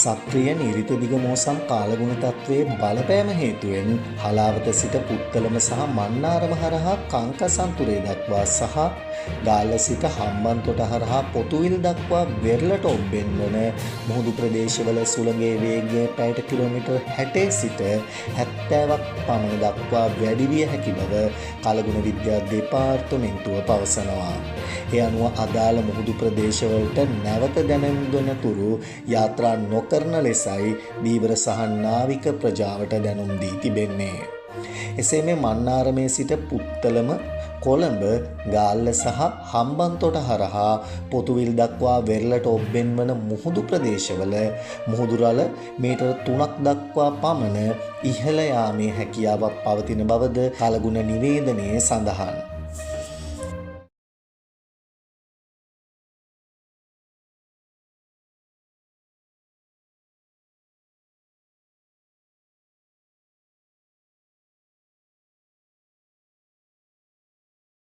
සක්‍රිය නිරිත දිග මෝසම් කාලගුණ තත්ත්වයේ බලපෑම හේතුවෙන් හලාවත සිට පුත්තලම සහ මන්නාරම හරහා කංකසන්තුරේ දක්වා සහ ගාල්ල සිට හම්බන්තොට හරහා පොතුවිල් දක්වා වෙරළට ඔබ්බෙන් වන මුහුදු ප්‍රදේශවල සුළඟේ වේගය පැයට කිලෝමීටර් 60 සිට 70ක් පමණ දක්වා වැඩි විය හැකි බව කලගුණ විද්‍යා දෙපාර්තමේන්තුව පවසනවා. ඒ අනුව අදාළ මුහුදු ප්‍රදේශවලට නැවත දැනුම් දෙන තුරු යාත්‍රා නොකරන ලෙසයි දීවර සහ නාවික ප්‍රජාවට දැනුම් දී තිබෙන්නේ. එසේ මේ මන්නාරමේ සිට පුත්තලම කොළඹ ගාල්ල සහ හම්බන්තොට හරහා පොතුවිල් දක්වා වෙරළට ඔබ්බෙන් වන මුහුදු ප්‍රදේශවල මුහුදු රළ මීටර 3ක් දක්වා පමණ ඉහළ යාමේ හැකියාවක් පවතින බවද කලගුණ නිවේදනයේ සඳහන්.